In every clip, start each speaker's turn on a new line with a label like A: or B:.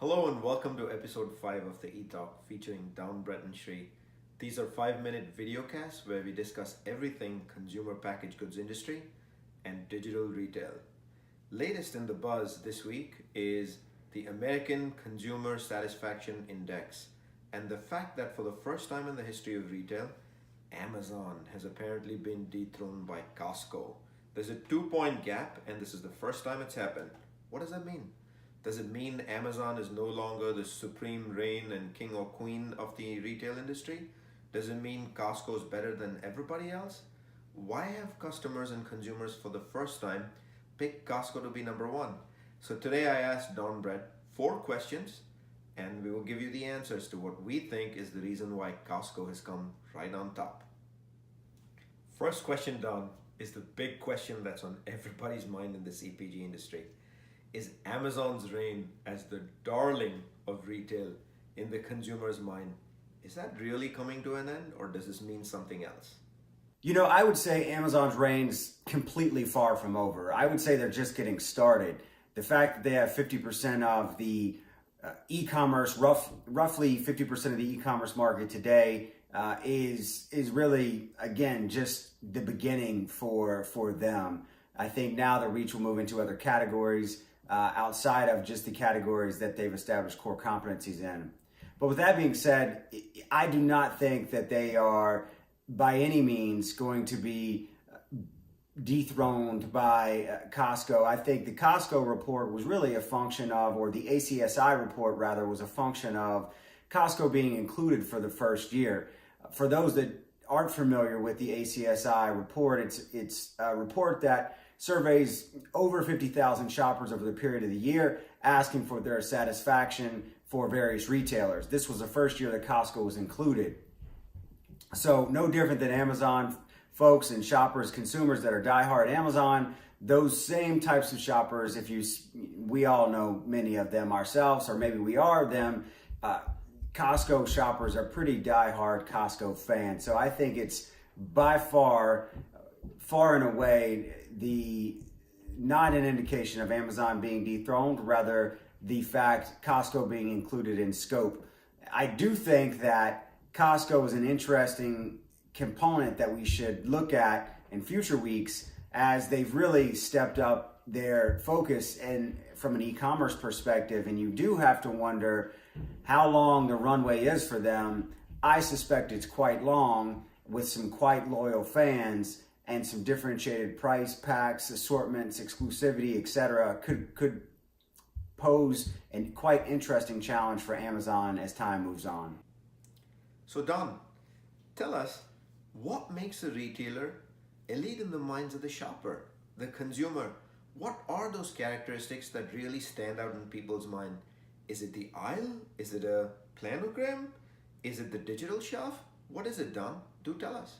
A: Hello and welcome to episode 5 of the E-Talk featuring Down Brett and Shri. These are 5-minute videocasts where we discuss everything consumer packaged goods industry and digital retail. Latest in the buzz this week is the American Consumer Satisfaction Index and the fact that for the first time in the history of retail, Amazon has apparently been dethroned by Costco. There's a 2-point gap and this is the first time it's happened. What does that mean? Does it mean Amazon is no longer the supreme reign and king or queen of the retail industry? Does it mean Costco is better than everybody else? Why have customers and consumers for the first time picked Costco to be number one? So today I asked Don Brett 4 questions and we will give you the answers to what we think is the reason why Costco has come right on top. First question, Don, is the big question that's on everybody's mind in the CPG industry. Is Amazon's reign as the darling of retail in the consumer's mind, is that really coming to an end, or does this mean something else?
B: I would say Amazon's reign's completely far from over. I would say they're just getting started. The fact that they have 50% of the e-commerce, roughly 50% of the e-commerce market today is really, again, just the beginning for them. I think now the reach will move into other categories outside of just the categories that they've established core competencies in. But with that being said, I do not think that they are by any means going to be dethroned by Costco. I think the Costco report was really a function of, or the ACSI report rather, was a function of Costco being included for the first year. For those that aren't familiar with the ACSI report, it's a report that surveys over 50,000 shoppers over the period of the year, asking for their satisfaction for various retailers. This was the first year that Costco was included. So no different than Amazon folks and shoppers, consumers that are diehard Amazon, those same types of shoppers, we all know many of them ourselves, or maybe we are them, Costco shoppers are pretty diehard Costco fans. So I think it's by far and away not an indication of Amazon being dethroned, rather the fact Costco being included in scope. I do think that Costco is an interesting component that we should look at in future weeks as they've really stepped up their focus and from an e-commerce perspective, and you do have to wonder how long the runway is for them. I suspect it's quite long, with some quite loyal fans and some differentiated price packs, assortments, exclusivity, etc. could pose a quite interesting challenge for Amazon as time moves on.
A: So Don, tell us, what makes a retailer elite in the minds of the shopper, the consumer? What are those characteristics that really stand out in people's mind? Is it the aisle? Is it a planogram? Is it the digital shelf? What is it, Don? Do tell us.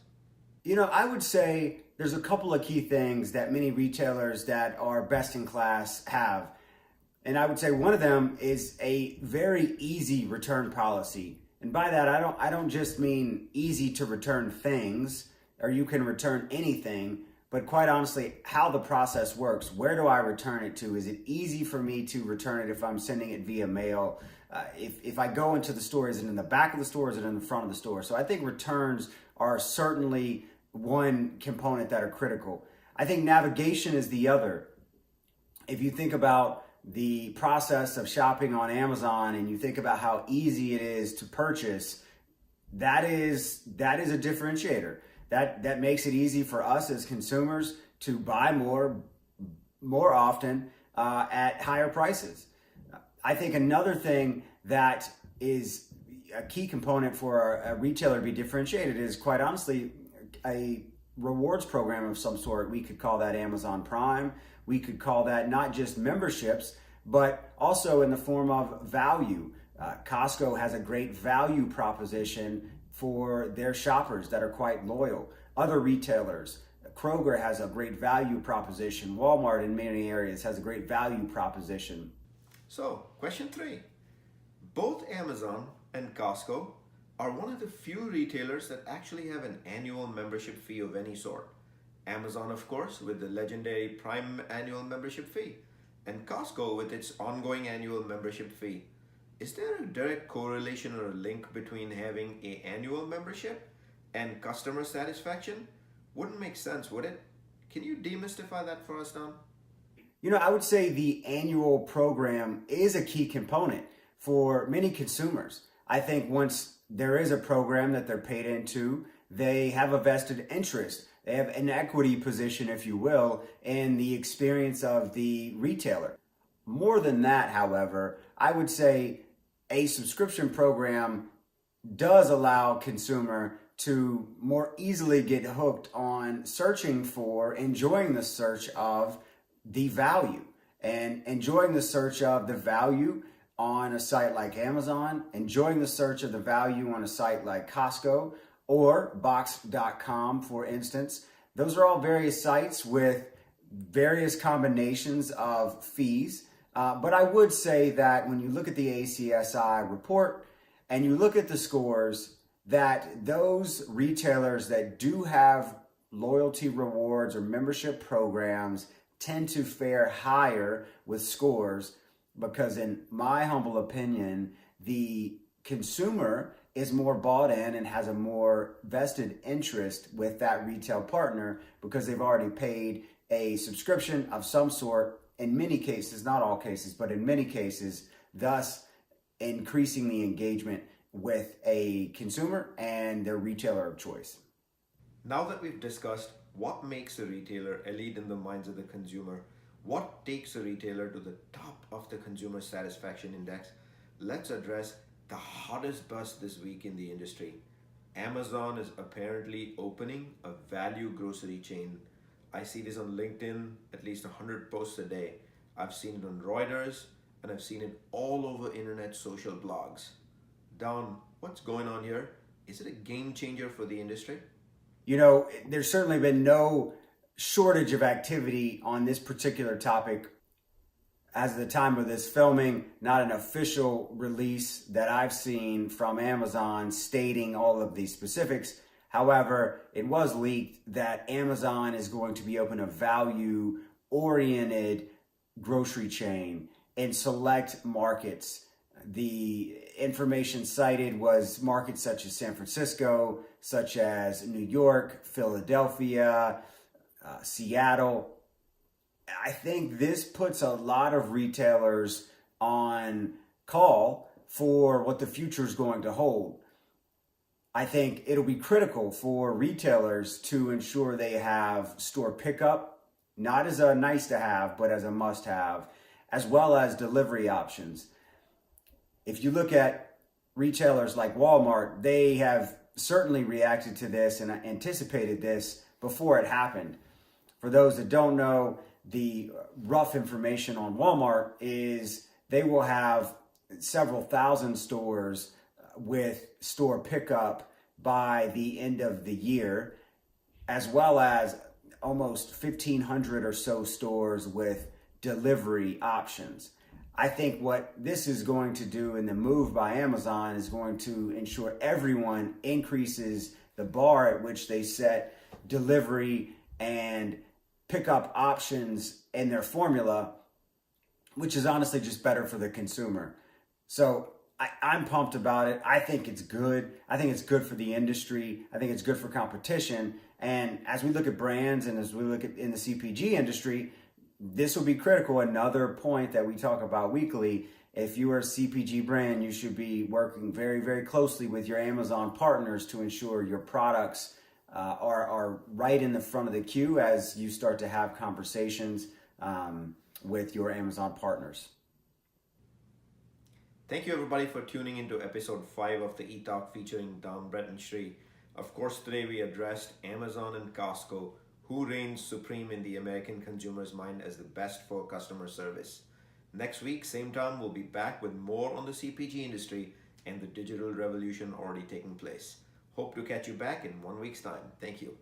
B: I would say there's a couple of key things that many retailers that are best in class have. And I would say one of them is a very easy return policy. And by that, I don't just mean easy to return things, or you can return anything, but quite honestly, how the process works. Where do I return it to? Is it easy for me to return it if I'm sending it via mail? If I go into the store, is it in the back of the store? Is it in the front of the store? So I think returns are certainly one component that are critical. I think navigation is the other. If you think about the process of shopping on Amazon and you think about how easy it is to purchase, that is a differentiator. That makes it easy for us as consumers to buy more often at higher prices. I think another thing that is a key component for a retailer to be differentiated is, quite honestly, a rewards program of some sort. We could call that Amazon Prime. We could call that not just memberships, but also in the form of value. Costco has a great value proposition for their shoppers that are quite loyal. Other retailers, Kroger has a great value proposition. Walmart in many areas has a great value proposition.
A: So, question 3. Both Amazon and Costco are one of the few retailers that actually have an annual membership fee of any sort. Amazon, of course, with the legendary Prime annual membership fee, and Costco with its ongoing annual membership fee. Is there a direct correlation or a link between having a annual membership and customer satisfaction? Wouldn't make sense, would it? Can you demystify that for us, Don?
B: I would say the annual program is a key component for many consumers. I think once there is a program that they're paid into, they have a vested interest. They have an equity position, if you will, in the experience of the retailer. More than that, however, I would say a subscription program does allow consumer to more easily get hooked on searching for, enjoying the search of the value and enjoying the search of the value on a site like Amazon, enjoying the search of the value on a site like Costco or Box.com, for instance. Those are all various sites with various combinations of fees. But I would say that when you look at the ACSI report and you look at the scores, that those retailers that do have loyalty rewards or membership programs tend to fare higher with scores because, in my humble opinion, the consumer is more bought in and has a more vested interest with that retail partner because they've already paid a subscription of some sort, in many cases, not all cases, but in many cases, thus increasing the engagement with a consumer and their retailer of choice.
A: Now that we've discussed what makes a retailer elite in the minds of the consumer, what takes a retailer to the top of the consumer satisfaction index, let's address the hottest buzz this week in the industry. Amazon is apparently opening a value grocery chain. I see this on LinkedIn, at least 100 posts a day. I've seen it on Reuters, and I've seen it all over internet social blogs. Don, what's going on here? Is it a game changer for the industry?
B: There's certainly been no shortage of activity on this particular topic. As of the time of this filming, not an official release that I've seen from Amazon stating all of these specifics. However, it was leaked that Amazon is going to be open a value-oriented grocery chain in select markets. The information cited was markets such as San Francisco, such as New York, Philadelphia, Seattle. I think this puts a lot of retailers on call for what the future is going to hold. I think it'll be critical for retailers to ensure they have store pickup, not as a nice to have, but as a must have, as well as delivery options. If you look at retailers like Walmart, they have certainly reacted to this and anticipated this before it happened. For those that don't know, the rough information on Walmart is they will have several thousand stores with store pickup by the end of the year, as well as almost 1,500 or so stores with delivery options. I think what this is going to do in the move by Amazon is going to ensure everyone increases the bar at which they set delivery and pickup options in their formula, which is honestly just better for the consumer. So I'm pumped about it. I think it's good. I think it's good for the industry. I think it's good for competition. And as we look at brands and as we look at in the CPG industry, this will be critical. Another point that we talk about weekly, if you are a CPG brand, you should be working very, very closely with your Amazon partners to ensure your products are right in the front of the queue as you start to have conversations with your Amazon partners.
A: Thank you everybody for tuning into episode 5 of the eTalk featuring Don, Brett, and Shri. Of course, today we addressed Amazon and Costco, who reigns supreme in the American consumer's mind as the best for customer service. Next week, same time, we'll be back with more on the CPG industry and the digital revolution already taking place. Hope to catch you back in 1 week's time. Thank you.